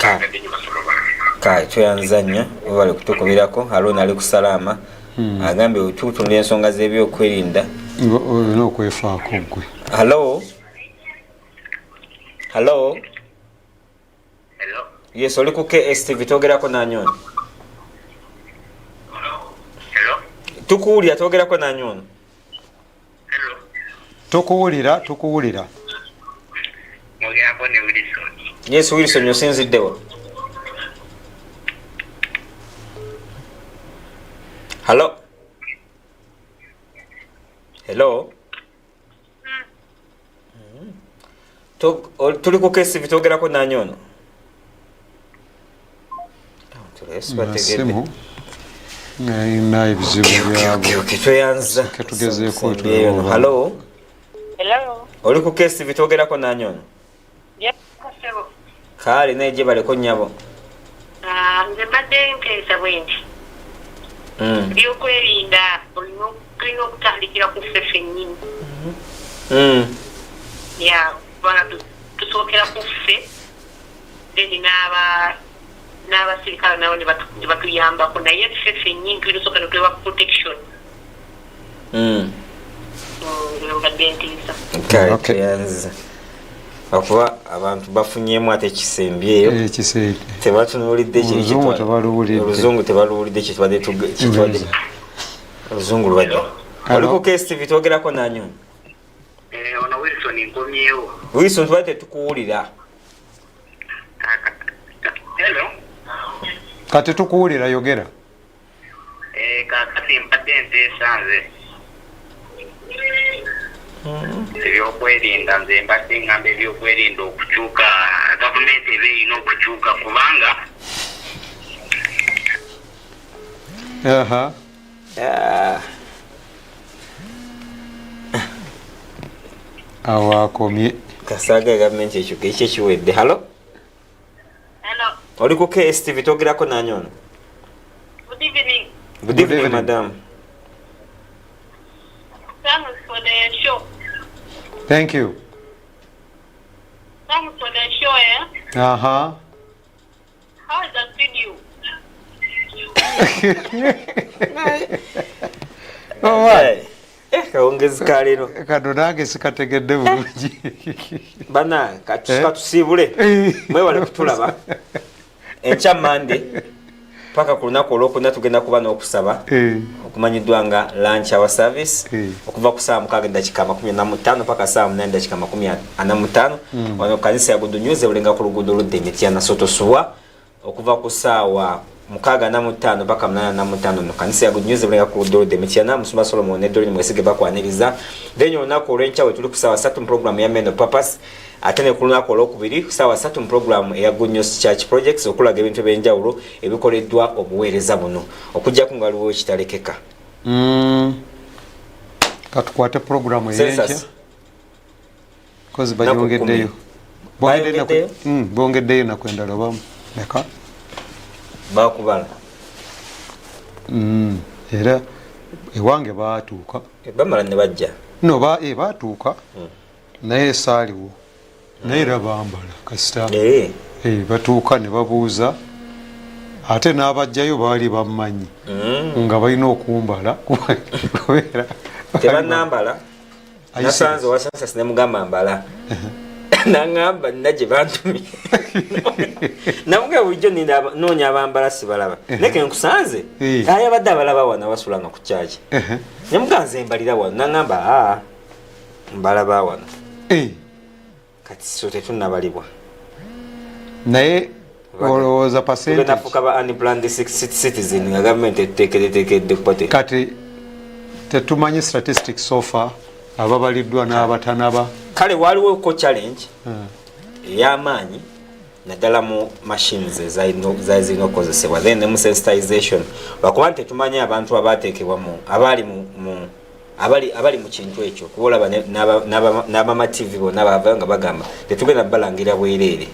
kagadde nyo basolo bange tweyanza nnyo obale kutukubirako alona ali kusalaama agambye otutunula ensonga z'ebyokwerinda olina okwefaako gwe halo yes oli ku KSTV togerako nanyono tukuwulira togerako nanyono Tukuwulira. Mugambo ne Wilson. Yes, Wilson yosinziddewa. Hello. Tuli ku kesi vitogerako nanyono. Simu. Naina ebizibu byabo. Tweyanza. Ketugezeeko Hello. Oli ku kesi vitogerako nanyono. Kale neje baleko nyabo. Nze badde mpeza bwendi. Byokwerinda olina okutandikira ku ffe nnyini. Ya, bana tusookera ku ffe then n'abasirikale nabo ne batuyambako naye ffe nnyini tulina osooka netwewa protection. Badde ntiisa. Tuyanza. Akuba abantu bafunyemu ate kisembyeyo tebatunuulidde oluzungu tebaluwulidde kitwadde oluzungu lubadde. Oli ku kesi bitwogerako nanyo. Ono Wilson nkomyewo. Wilson tubadde tukuwulira. Hello. Kati tukuwulira yogera. Kakati mbadde nteesanze. Ebyokwerinda nze mbadde ngamba ebyokwerinda okukyuka gavumenti eba erina okukyuka kubanga awo akomye kasaaga gavumenti ekyuka ekyo ekiwedde. Halo. Oli ku KSTV twogerako nanyono. Good evening, madam. Thanks for the show. Thank you. Thanks for the show, How is that video? Kawongezi kalino. Kano nange sikategedde bulungi. Bana katusiibule. Mwewale kutulaba. Enkya Monday paka ku lunaku olwokuna tugenda kuba n'okusaba okumanyiddwa nga lunch hour service okuva ku saa 6:45 paka saa 8:45 wano kanisa ya Good News ebulenga ku luguudo oludda Emityana Sotosubwa okuva ku saawa 6:45 paka 8:45 no kanisa ya Good News ebulenga ku luguudo oludda Emityana Musumba Solomon Edolini Mwesige bakwaniriza then olunaku olw'enkya tuli ku saawa 3 program ya Men Purpose atene kulunako olwokubiri sawa 3 program ya Good News Church Projects okulaga ebintu ebyenjawulo ebikoleddwa obuweereza buno okujja ku ngaliwo ekitalekeka. Katukwate program eyenja kozi bajongeddeyo bongeddeyo nakwendala bamu leka bakubala era ewange baatuuka bamala ne bajja baatuuka naye saaliwo naye bambala kasita batuuka ne babuuza ate n'abajjayo baali bammanyi nga balina okumbala kubeera tebannambala nasanze wasansasi ne mugamba mbala nangamba nnaje bantumye namuga bulijjo noonya abambala sibalaba neke nkusanze ayabadde abalaba wano abasulanga ku kyaki nemuganze mbalira wano nangamba mbalaba wano kati so tetunnabalibwa naye olowooza percentage nafuka ba unplanned citizen nga gavumenti eteekeddeko kupate kati tetumanyi statistics so far ababaliddwa n'abatanaba kale waliwo ko challenge ey'amaanyi naddala mu machines zazirina okukozesebwa then ne sensitization lwakuba nti tetumanyi abantu abaateekebwamu abali mu kintu ekyo kubolaba n'abama TV bonna bava nga bagamba tetugenda balangira bwereere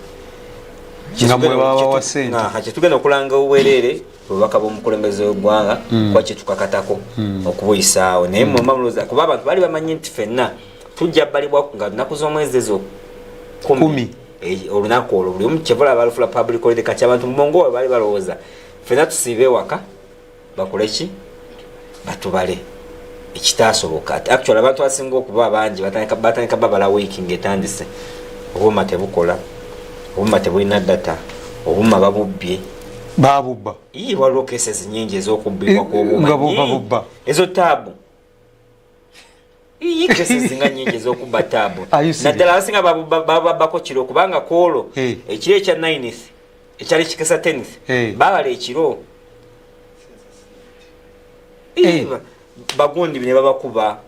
tugenda okulanga obwereere obubaka bw'omukulembeze w'eggwanga kwa kyetukakatako okubuyisaawo naye mumamuluza kuba abantu bali bamanyi nti ffenna tujja balibwa nga nnaku z'omwezi ezo 10 olunaku olwo buli omu kyevula balufula public holiday kati abantu mumongo bali balowooza ffenna tusiibe ewaka bakole ki batubale ekitaasoboka actually abantu asinga okuba abangi batandika babala wiiki ng'etandise obuma tebukola obuma tebulina data obuma babubbye babubba waliwo cases nyingi ez'okubbibwa kw'obuma ezo taabu Kese zinga nyingi z'okubba taabu. Naddala abasinga babako kiro kubanga koolo ekiro ekya 9th ekyali kikesa 10th babala ekiro. Bagundi ne babakuba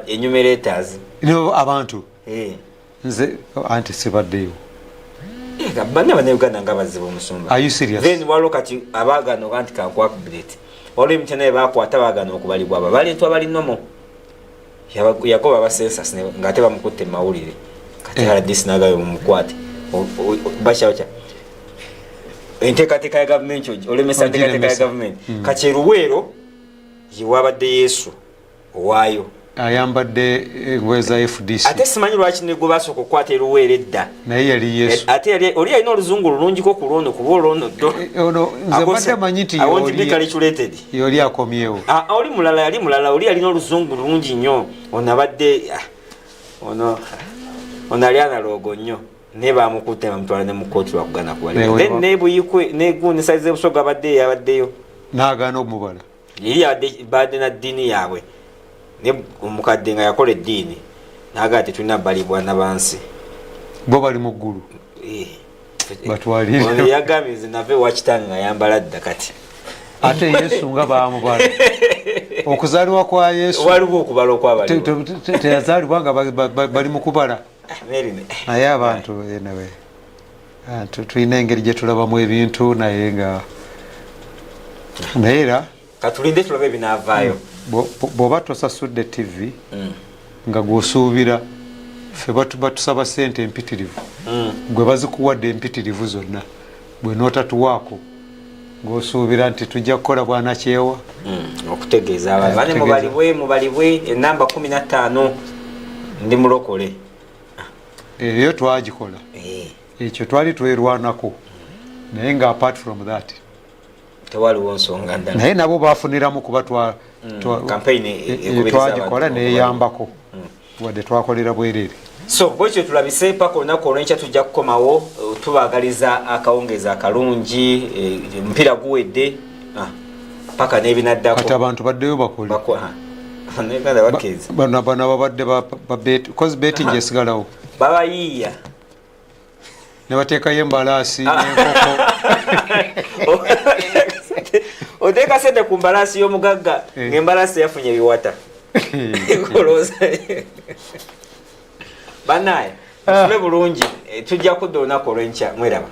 enumerators. Abantu. Nze anti sibaddeyo. Bana Uganda nga bazibu omusumba. Are you serious? Then walo kati abagano kanti kakwakubireti. Olwo mtene bakwata bagano okubalibwa abali ntwa bali nomo. Yakoba basensa sine ngate bamukutte mawulire. Kati hala disinaga yo mukwate. Basha ocha. Enteekateeka ya government olemesa enteekateeka ya government. Kati Luweero yiwabadde Yesu owaayo. Ayambadde ngweza FDC. Ate simanyi lwaki ne gobaso okukwata Luweero edda. Naye yali Yesu. Ate yali oli alina oluzungu lulungi ko kulono kubolono do. Ono nze badde manyiti yoli akomyewo. Oli mulala yali mulala oli alina oluzungu lulungi nnyo. Onabadde ono ali analogo nnyo. Ne bamukutte bamutwala ne mu kooti lwakugana kuwali. Then ne buyikwe ne gundi size ebusoga abaddeyo. N'agaana okumubala. Yali badde na ddiini yaabwe. Ne omukadde nga yakola eddiini n'agati tulina balibwa n'abansi bo bali mu ggulu batwalire ono yagambye nave wakitanga nga yambala dda kati ate Yesu nga baamubala okuzaalibwa kwa Yesu waliwo okubala okwabali teyazaalibwa nga bali mu kubala naye abantu enawe tulina engeri gye tulabamu ebintu naye nga naye era katulinde tulabe binaavaayo bw'oba tosasudde TV nga gw'osuubira ffe batusaba ssente empitirivu gwe bazikuwadde empitirivu zonna bwe n'otatuwaako ng'osuubira nti tujja kukola bwanakyewa okutegeeza abantu bane mubalibwe enamba 15 ndi mulokole eyo twagikola ekyo twali twerwanako naye nga apart from that tewaliwo nsonga ndala naye nabo bafuniramu kuba campaign twagikola neyambako wadde twakolera bwerere so bwekyo tulabise paka olunaku olwenkya tujja kukomawo tubagaliza akawungeza akalungi mpira guwedde paka n'ebinaddako kati abantu baddeyo bakole bano babadde cause betting esigalawo babayiiya ne bateekayo embalaasi n'enkoko oteeka sente ku mbalaasi y'omugagga ng'embalaasi yafunye ebiwata banaye tule bulungi tujja kudda olunaku olw'enkya mweraba